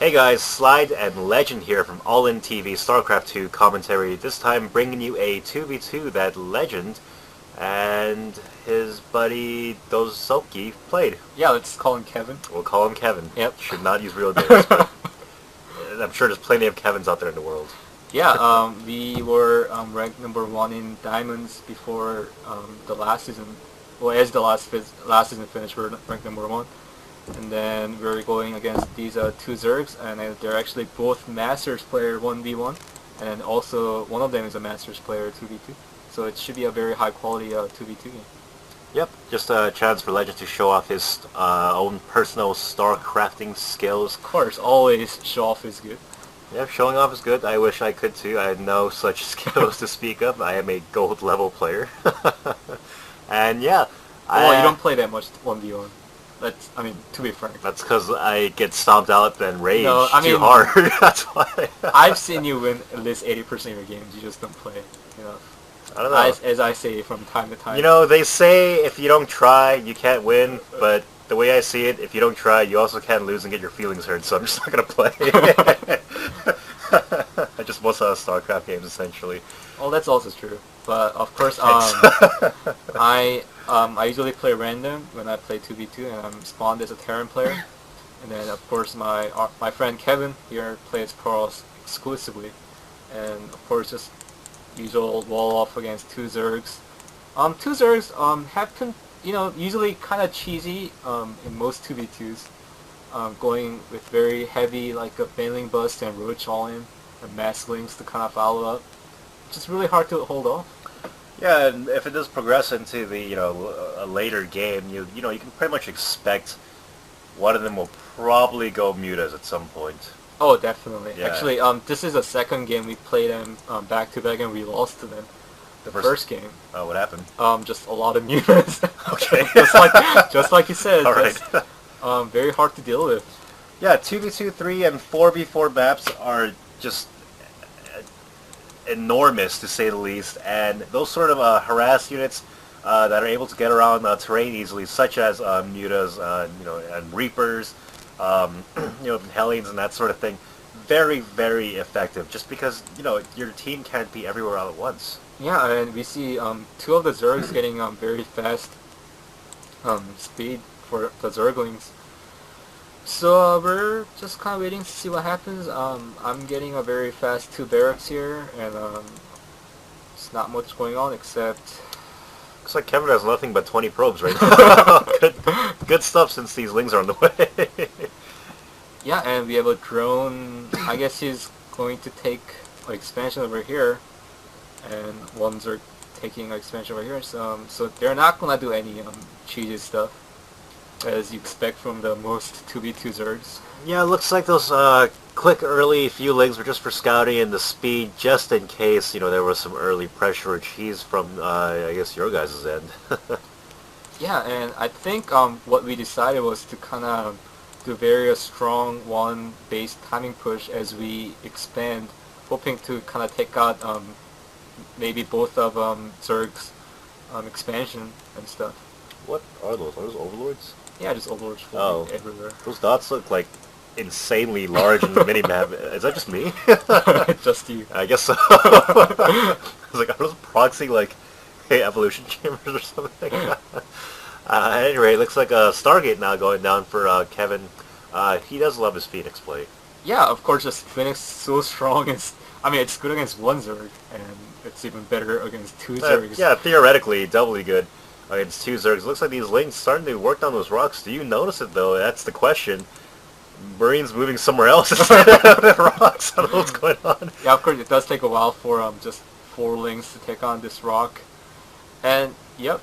Hey guys, Slide and Legend here from All In TV StarCraft 2 commentary. This time bringing you a 2v2 that Legend and his buddy Dosuky played. Yeah, let's call him Kevin. We'll call him Kevin. Yep. Should not use real names, but I'm sure there's plenty of Kevins out there in the world. Yeah, we were ranked #1 in Diamonds before the last season. Well, as the last season finished, we were ranked #1. And then we were going against these two Zergs, and they're actually both Masters player 1v1, and then also one of them is a Masters player 2v2. So it should be a very high quality 2v2 game. Yep, just a chance for Legend to show off his own personal star crafting skills. Of course, always show off is good. Yeah, showing off is good. I wish I could too. I have no such skills to speak of. I am a gold level player. And yeah. Well, you don't play that much 1v1. To be frank. That's because I get stomped out and rage too mean, hard. That's why. I've seen you win at least 80% of your games. You just don't play. You know. I don't know. As I say from time to time. You know, they say if you don't try, you can't win. But the way I see it, if you don't try, you also can't lose and get your feelings hurt. So I'm just not gonna play. I just most out of StarCraft games essentially. Well, that's also true. But of course, I usually play random when I play 2v2, and I'm spawned as a Terran player. And then of course my friend Kevin here plays Pearls exclusively, and of course just usual wall off against two Zergs. Two Zergs have been, usually kind of cheesy in most 2v2s, going with very heavy like a Baneling Bust and Roach all in and Mass Links to kind of follow up. It's just really hard to hold off. Yeah, and if it does progress into the a later game, you can pretty much expect one of them will probably go mutas at some point. Oh, definitely. Yeah. Actually, this is the second game we played them back to back, and we lost to them. The first game. Oh, what happened? Just a lot of mutas. Okay. just like you said. All right. Just, very hard to deal with. Yeah, 2v2, 3, and 4v4 maps are just enormous, to say the least, and those sort of harass units that are able to get around terrain easily, such as mutas, and reapers, Hellions and that sort of thing, very, very effective. Just because your team can't be everywhere all at once. Yeah, and we see two of the Zergs getting very fast speed for the Zerglings. So we're just kind of waiting to see what happens. I'm getting a very fast 2 barracks here, and it's not much going on except... Looks like Kevin has nothing but 20 probes right now. good stuff since these lings are on the way. Yeah, and we have a drone. I guess he's going to take expansion over here, and ones are taking expansion over here. So they're not gonna do any cheesy stuff, as you expect from the most 2v2 Zergs. Yeah, it looks like those quick early few lings were just for scouting and the speed, just in case, there was some early pressure or cheese from, I guess, your guys' end. Yeah, and I think what we decided was to kind of do very strong one base timing push as we expand, hoping to kind of take out maybe both of Zerg's expansion and stuff. What are those? Are those overlords? Yeah, just overlords floating everywhere. Those dots look like insanely large in the minimap. Is that just me? Just you. I guess so. I was like, are those proxy evolution chambers or something? At any rate, looks like a Stargate now going down for Kevin. He does love his Phoenix play. Yeah, of course, just Phoenix so strong. It's good against one Zerg, and it's even better against two Zergs. Yeah, theoretically, doubly good against two Zergs. Looks like these lings starting to work on those rocks. Do you notice it, though? That's the question. Marines moving somewhere else instead of the rocks. I don't know what's going on. Yeah, of course, it does take a while for just 4 lings to take on this rock. And, yep,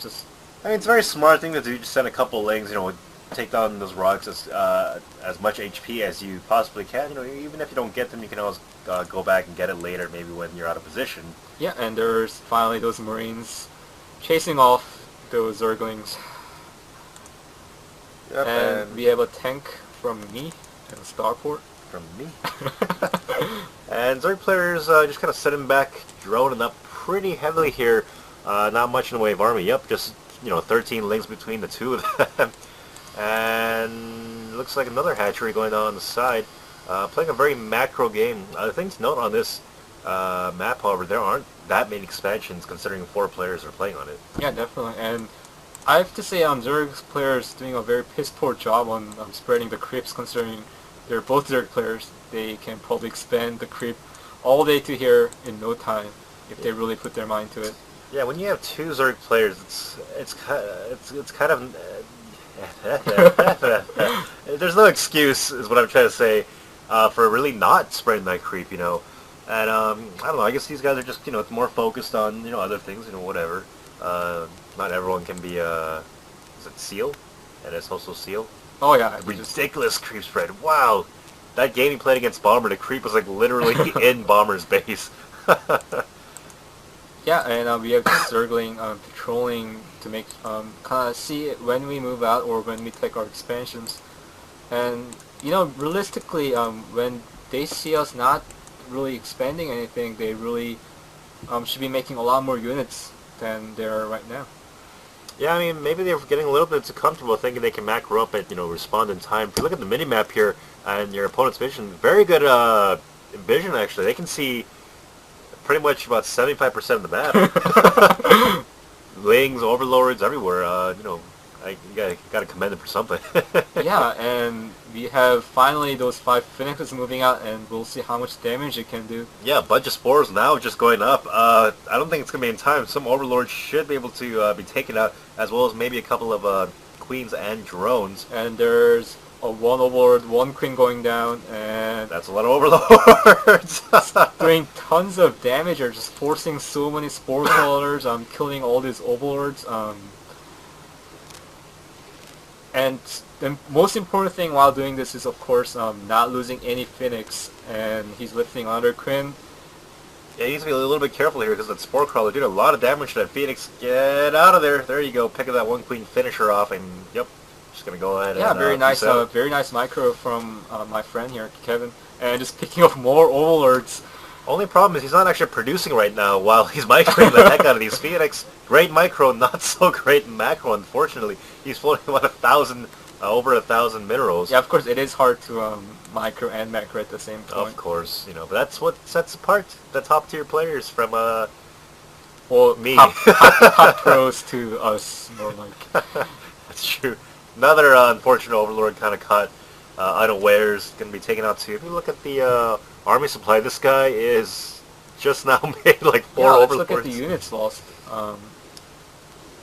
just... it's a very smart thing to do. Just send a couple lings, take down those rocks as much HP as you possibly can. Even if you don't get them, you can always go back and get it later, maybe when you're out of position. Yeah, and there's finally those Marines chasing off those Zerglings. Yep, and we have a tank from me and a starport. From me. And Zerg players just kind of sitting back, droning up pretty heavily here. Not much in the way of army. Yep, just 13 links between the two of them. And looks like another hatchery going on the side. Playing a very macro game. The thing to note on this map, however, there aren't that many expansions considering 4 players are playing on it. Yeah, definitely. And I have to say, Zergs players doing a very piss poor job on spreading the creeps, considering they're both Zerg players. They can probably expand the creep all the way to here in no time if they really put their mind to it. Yeah, when you have 2 Zerg players, it's kind of there's no excuse, is what I'm trying to say, for really not spreading that creep, you know. And I don't know. I guess these guys are just, you know, more focused on, you know, other things, you know, whatever. Not everyone can be is it Seal? And it's also Seal. Oh yeah, Ridiculous creep spread. Wow, that game he played against Bomber, the creep was like literally in Bomber's base. Yeah, and we have Zergling patrolling to make kind of see when we move out or when we take our expansions. And you know, realistically, when they see us not really expanding anything, they really should be making a lot more units than they are right now. Yeah, I mean, maybe they're getting a little bit too comfortable thinking they can macro up and, you know, respond in time. If you look at the mini-map here and your opponent's vision, very good vision, actually. They can see pretty much about 75% of the map. Lings, overlords, everywhere. You know, you gotta commend them for something. Yeah, and we have finally those 5 Phoenixes moving out, and we'll see how much damage it can do. Yeah, a bunch of spores now just going up. I don't think it's gonna be in time. Some overlords should be able to be taken out, as well as maybe a couple of queens and drones. And there's a 1 overlord, 1 queen going down, and that's a lot of overlords. doing tons of damage, or just forcing so many spore crawlers, killing all these overlords. And the most important thing while doing this is, of course, not losing any Phoenix, and he's lifting another Queen. Yeah, he needs to be a little bit careful here because that Spore Crawler did a lot of damage to that Phoenix. Get out of there. There you go. Pick up that 1 Queen finisher off, and yep, just going to go ahead and very nice micro from my friend here, Kevin, and just picking up more overlords. Only problem is he's not actually producing right now while he's microing the heck out of these Phoenix. Great micro, not so great macro, unfortunately. He's floating about 1,000, over 1,000 minerals. Yeah, of course, it is hard to micro and macro at the same time. Of course, you know, but that's what sets apart the top tier players from well, me. Top pros to us, more like. That's true. Another unfortunate overlord kind of caught unawares, going to be taken out too. If you look at the army supply, this guy is just now made like 4 overlords. Let's look at the units lost.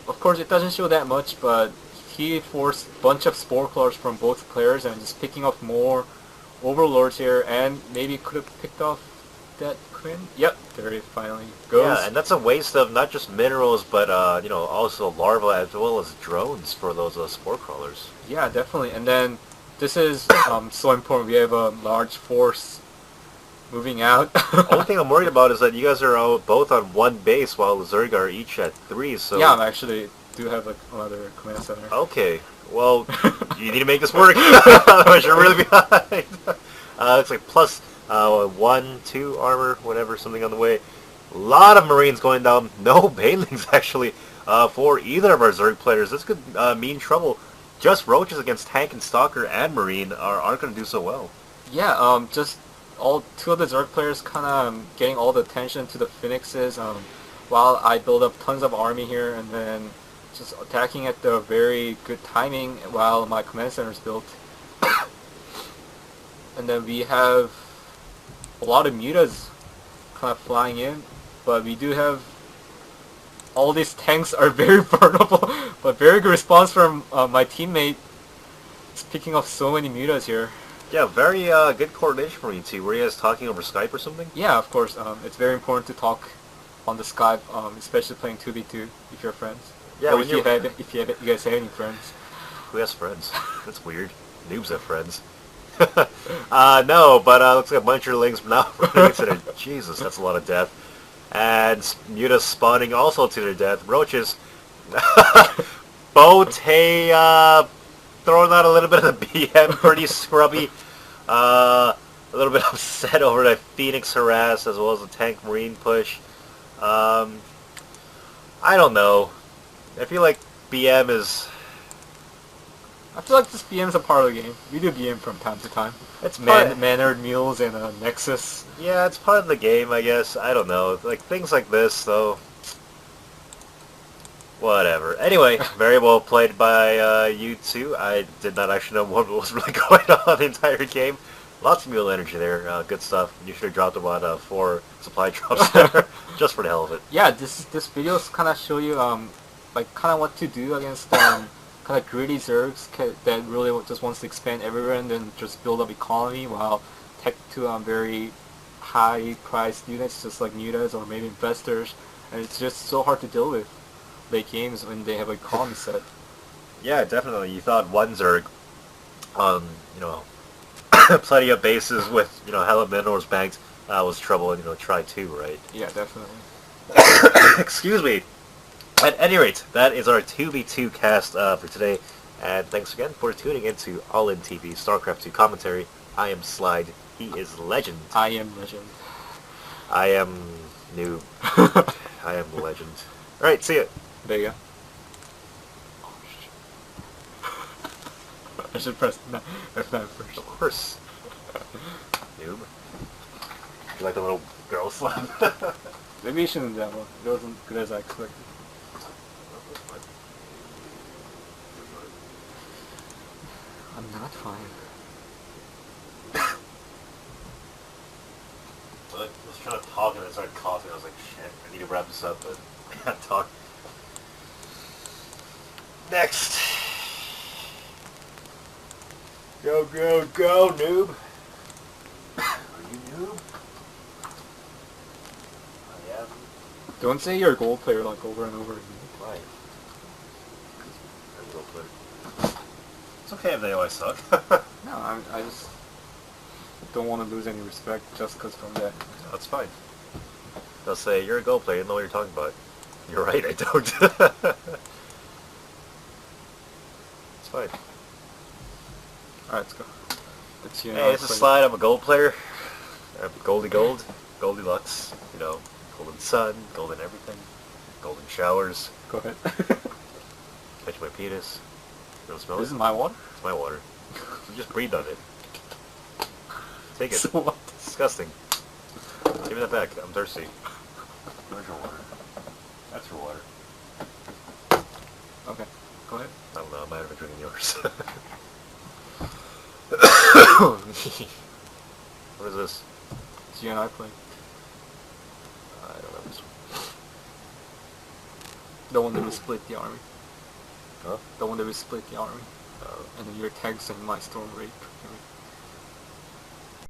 Of course, it doesn't show that much, but he forced a bunch of spore crawlers from both players and just picking up more overlords here, and maybe could have picked off that Queen. Yep, there it finally goes. Yeah, and that's a waste of not just minerals, but you know, also larvae as well as drones for those spore crawlers. Yeah, definitely. And then this is so important. We have a large force moving out. Only thing I'm worried about is that you guys are both on 1 base while the Zerg are each at 3. So yeah, I actually do have like another command center. Okay, well, you need to make this work. Otherwise you're really behind. It's like plus 1, 2 armor, whatever, something on the way. A lot of Marines going down. No Banelings actually for either of our Zerg players. This could mean trouble. Just Roaches against Tank and Stalker and Marine aren't going to do so well. Yeah, just all 2 of the Zerg players kind of getting all the attention to the Phoenixes, while I build up tons of army here, and then just attacking at the very good timing while my command center is built. And then we have a lot of mutas kind of flying in, but we do have all these tanks are very vulnerable, but very good response from my teammate. He's picking up so many mutas here. Yeah, very good coordination from you two. Were you guys talking over Skype or something? Yeah, of course. It's very important to talk on the Skype, especially playing 2v2 if you're friends. Yeah, or if you guys have any friends. Who has friends? That's weird. Noobs have friends. No, but looks like a bunch of links now. Jesus, that's a lot of death. And mutas spawning also to their death. Roaches. Bote throwing out a little bit of the BM, pretty scrubby. A little bit upset over the Phoenix harass as well as the Tank Marine push. I don't know. I feel like BM is... I feel like this BM is a part of the game. We do BM from time to time. It's part. Mannered Mules and Nexus. Yeah, it's part of the game, I guess. I don't know. Like things like this, though. Whatever. Anyway, very well played by you two. I did not actually know what was really going on the entire game. Lots of mule energy there. Good stuff. You should have dropped about 4 supply drops there, just for the hell of it. Yeah, this videos kind of show you like kind of what to do against kind of greedy Zergs that really just wants to expand everywhere and then just build up economy while tech to very high priced units just like mutas or maybe investors, and it's just so hard to deal with late games when they have a economy set. Yeah, definitely. You thought one Zerg, you know, plenty of bases with, you know, hella minerals banked was trouble, and, you know, try 2, right? Yeah, definitely. Excuse me. At any rate, that is our 2v2 cast for today, and thanks again for tuning into All In TV StarCraft 2 commentary. I am Slide. He is Legend. I am Legend. I am Noob. I am Legend. Alright, see ya. There you go. Oh, shit. I should press F9 first. Of course. Noob. You like the little girl slap? Maybe you shouldn't do that one. It wasn't good as I expected. I'm not fine. I was trying to talk and I started coughing. I was like, shit, I need to wrap this up, but I can't talk. Next. Go, go, go, noob. Are you noob? I am. Don't say you're a gold player like over and over again. Why? I'm a gold player. It's okay if they always suck. No, I just don't want to lose any respect just because from that. That's fine. They'll say, you're a gold player, you know what you're talking about. You're right, I don't. It's fine. Alright, let's go. Let's see. Hey, it's a Slide. I'm a gold player. I'm Goldie Gold, Goldilocks. You know, golden sun, golden everything, golden showers. Go ahead. Catch my penis. You don't smell This it? is my water? It's my water. You just breathed on it. Take it. So what? It's disgusting. Give me that back. I'm thirsty. Where's your water? That's your water. Okay, go ahead. I don't know. I might have been drinking yours. What is this? It's you and I playing. I don't know this one. The one that we split the army. Huh? The one that we split the army. Oh. And then your tanks and my storm rape.